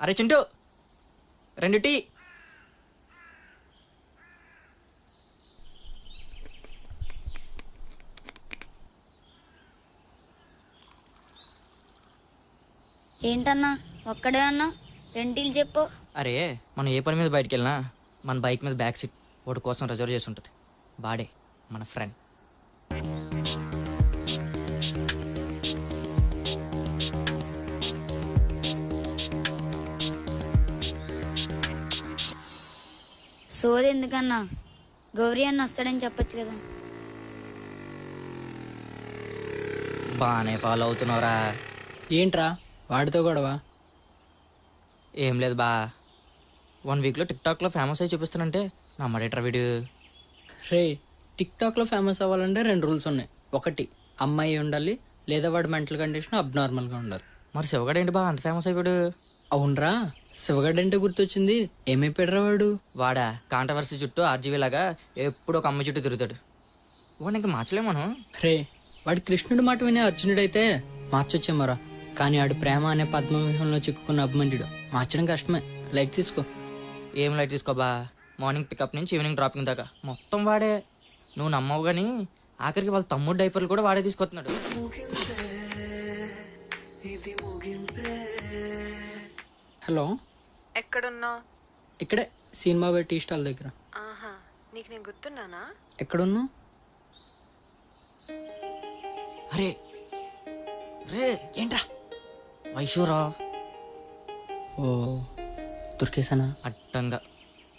అరే చింటూ 2 టీ. ఏంటన్నా ఒక్కడే అన్నా 2 టీలు చెప్పు. అరే మనం ఏ పని మీద బయటికి వెళ్ళినా మన బైక్ మీద బ్యాక్ సీట్ వాడి కోసం రిజర్వ్ చేసి ఉంటుంది. వాడే మన ఫ్రెండ్. సోది ఎందుకన్నా, గౌరీ అన్న వస్తాడని చెప్పొచ్చు కదా. బాగానే ఫాలో అవుతున్నావురా. ఏంట్రా వాడితో గొడవ? ఏం లేదు బా, 1 వీక్లో టిక్టాక్లో ఫేమస్ అయ్యి చూపిస్తానంటే నమ్మడేట్రా వీడు. రే, టిక్టాక్లో ఫేమస్ అవ్వాలంటే 2 రూల్స్ ఉన్నాయి. 1 అమ్మాయి ఉండాలి, లేదా వాడు మెంటల్ కండిషన్ అబ్నార్మల్గా ఉండాలి. మరి శివగాడేంటి బా అంత ఫేమస్ అయిపోయాడు? అవునరా, శివగడ్డ అంటే గుర్తొచ్చింది. ఏమైపోయాడురా వాడు? వాడా కాంట్రవర్సీ చుట్టూ ఆర్జీవీ లాగా ఎప్పుడు ఒక అమ్మాయి చుట్టూ తిరుగుతాడు. వాడిని ఇంకా మార్చలేం మనం. రే, వాడి కృష్ణుడి మాట వినే అర్జునుడైతే మార్చొచ్చేమోరా. కానీ ఆడు ప్రేమ అనే పద్మవ్యూహంలో చిక్కుకున్న అభిమన్యుడు మార్చడం కష్టమే. లైట్ తీసుకో. ఏం లైట్ తీసుకోబా, మార్నింగ్ పికప్ నుంచి ఈవినింగ్ డ్రాపింగ్ దాకా మొత్తం వాడే. నువ్వు నమ్మవు కానీ ఆఖరికి వాళ్ళ తమ్ముడు డైపర్లు కూడా వాడే తీసుకొస్తున్నాడు. హలో, ఎక్కడున్నావు? ఇక్కడే సినిమా టీ స్టాల్ దగ్గర. ఆహా, నీకు నేను గుర్తున్నానా? ఎక్కడున్నా? అరే రే ఏంట్రా వైషూరా. ఓ, దొరికేసానా? అడ్డంగా.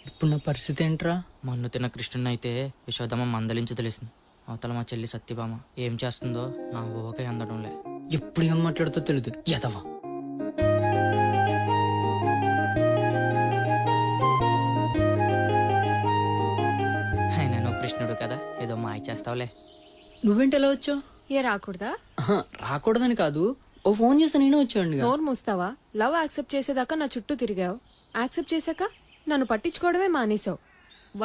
ఇప్పుడు నా పరిస్థితి ఏంట్రా? మన్ను తిన్న కృష్ణుని అయితే యశోదమ్మ మందలించి తెలిసింది. అవతల మా చెల్లి సత్యభామ ఏం చేస్తుందో నా ఊహకే అందడంలే. ఎప్పుడు ఏం మాట్లాడుతో తెలియదు ఎదవా. అయినా నువ్వు కృష్ణుడు కదా, ఏదో మాయ చేస్తావులే. నువ్వేంటి ఎలా వచ్చావు? ఏ రాకూడదా? రాకూడదని కాదు, ఓ ఫోన్ చేస్తే నేను వచ్చాను. నోరు మూస్తావా? లవ్ యాక్సెప్ట్ చేసేదాకా నా చుట్టూ తిరిగావు. యాక్సెప్ట్ చేశాక నన్ను పట్టించుకోవడమే మానేసావు.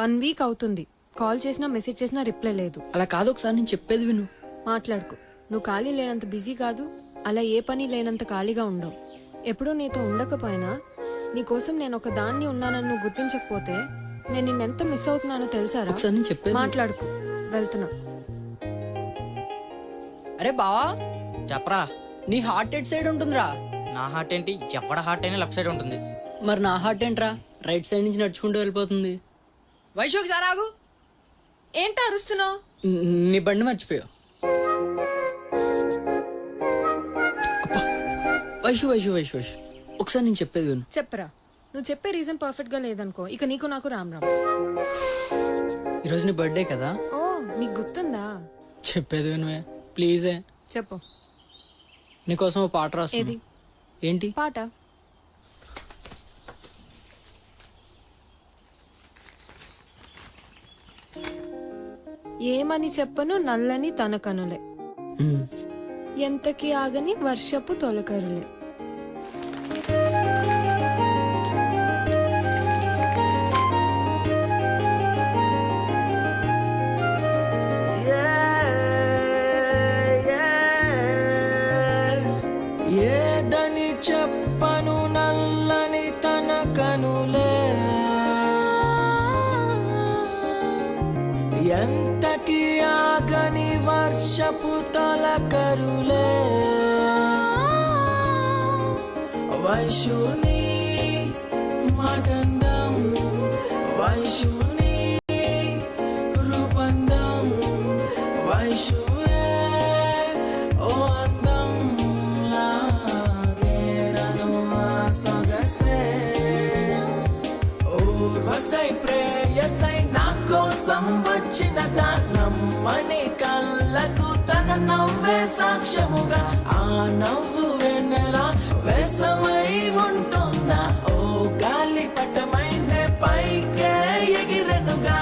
1 వీక్ అవుతుంది. కాల్ చేసినా మెసేజ్ చేసినా రిప్లై లేదు. అలా కాదు, ఒకసారి నేను చెప్పేది విను. మాట్లాడుకో. నువ్వు ఖాళీ లేనంత బిజీ కాదు, అలా ఏ పని లేనంత ఖాళీగా ఉండవు. ఎప్పుడూ నీతో ఉండకపోయినా నీకోసం నేను ఒక దాన్ని ఉన్నానని నువ్వు గుర్తించకపోతే నేను నిన్నెంత మిస్ అవుతున్నానో తెలుసారా? ఒకసారి నేను చెప్పేది. మాట్లాడుకో, వెళ్తున్నా. అరే బావా, చెప్పరా. నీ హార్ట్ ఎట్ సైడ్ ఉంటుందిరా. నా హార్ట్ ఏంటి? ఎవడ హార్ట్ అయినా లెఫ్ట్ సైడ్ ఉంటుంది. మరి నా హార్ట్ ఏంట్రా రైట్ సైడ్ నుంచి నడుచుకుంటూ వెళ్ళిపోతుంది. వైశోక్ సార్ ఆగు. ఏంటో అరుస్తున్నావు? నీ బండి మర్చిపోయావు. వైషు వైషు వైషు వైషు, ఒకసారి నేను చెప్పేది విను. చెప్పరా. నువ్వు చెప్పే రీజన్ పర్ఫెక్ట్ గా లేదనుకో, ఇక నీకు నాకు రామ్ రామ్. ఈరోజు నీ బర్త్డే కదా. ఓ, నీకు గుర్తుందా? చెప్పేది వినువే ప్లీజే. చెప్పు. నీకోసం ఓ పాట రాస్తుంది. ఏది? ఏంటి పాట? ఏమని చెప్పను నల్లని తన కనులే, ఎంతకి ఆగని వర్షపు తొలకరులే. ఏదని చెప్పను నల్లని తన కనులే, ఎంతకి ఆగని వర్షపు తొలకరులే. వైశుని మాటందం, వైశుని రూపందం, వైశువే ఓ అందం లాగే నను సొగసే. ఊర్వశై ప్రేయసై నా కోసం వచ్చిన దానమ్మని కళ్ళకు తన నవ్వే సాక్ష్యముగా, ఆ నవ్వు వెన్నెలా వేసమై ఉంటుందా? ఓ గాలి పటమైనే పైకే ఎగిరెనుగా.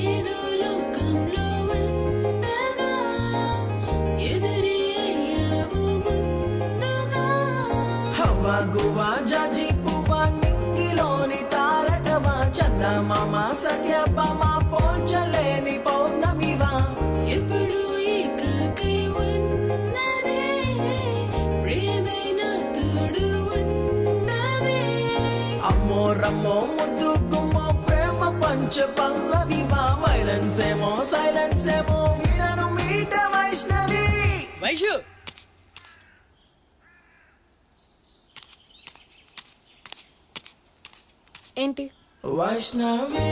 ఏదో లోకంలో ఉండగా ఎదురే చందమామ సత్యభామ పోల్చలేని పౌర్ణమివా ఎప్పుడు ఏకాకై ఉన్ననే ప్రియమైన తోడు ఉండవే అమ్మో రమ్మో ముద్దు గుమ్మో ప్రేమ పంచ పల్లవివా వైలెన్స్ ఏమో సైలెన్స్ ఏమో వీరను మీట వైష్ణవి వైషు ఏంటి? వైష్ణవి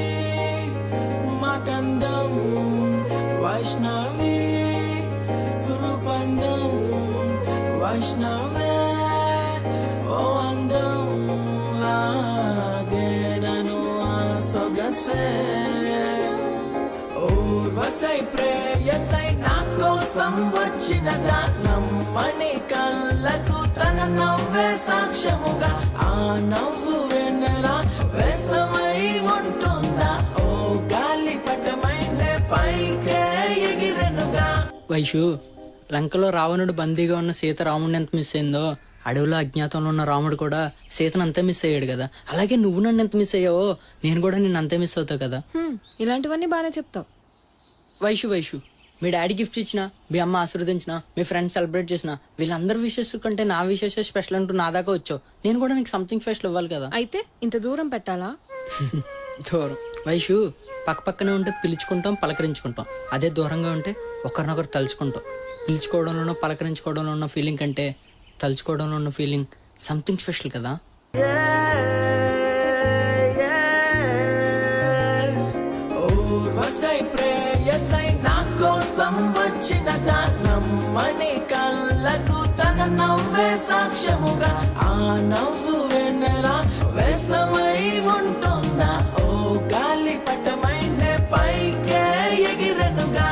మాటందం వైష్ణవి రూపందం వైష్ణవే ఓ అందం లాగే నను ఆ సొగసే ఊర్వశై ప్రేయసై నా కోసం వచ్చిన నమ్మని కళ్ళకు తన నవ్వే సాక్ష్యముగా ఆ నవ్వు వెన్నెలా వ్యసమై ఉంటుందా ఓ గాలి పటమైందే పైకే ఎగిరెనుగా. వైషు లంకలో రావణుడు బందీగా ఉన్న సీత రాముడిని ఎంత మిస్ అయిందో అడవిలో అజ్ఞాతంలో ఉన్న రాముడు కూడా సీతను అంతే మిస్ అయ్యాడు కదా. అలాగే నువ్వు నన్ను ఎంత మిస్ అయ్యావో నేను కూడా నిన్ను అంతే మిస్ అవుతావు కదా. ఇలాంటివన్నీ బాగానే చెప్తావు. వైషు మీ డాడీ గిఫ్ట్ ఇచ్చినా, మీ అమ్మ ఆశీర్వదించిన, మీ ఫ్రెండ్స్ సెలబ్రేట్ చేసిన వీళ్ళందరూ విషెస్ కంటే నా విషెస్ స్పెషల్ అంటూ నా దాకా వచ్చావు. నేను కూడా నీకు సంథింగ్ స్పెషల్ ఇవ్వాలి కదా. అయితే ఇంత దూరం పెట్టాలా? దూరం వైషు పక్కనే ఉంటే పిలుచుకుంటాం, పలకరించుకుంటాం. అదే దూరంగా ఉంటే ఒకరినొకరు తలుచుకుంటాం. పిలుచుకోవడంలోనో పలకరించుకోవడంలో ఉన్న ఫీలింగ్ కంటే తలుచుకోవడంలో ఉన్న ఫీలింగ్ సంథింగ్ స్పెషల్ కదా. ఊర్వశై ప్రేయసై నా కోసం వచ్చిన నమ్మని కళ్ళకు తన నవ్వే సాక్ష్యముగా ఆ నవ్వు వెన్నెలా వ్యసమై ఉంటుందా ఓ గాలి పటమైందే పైకే ఎగిరెనుగా.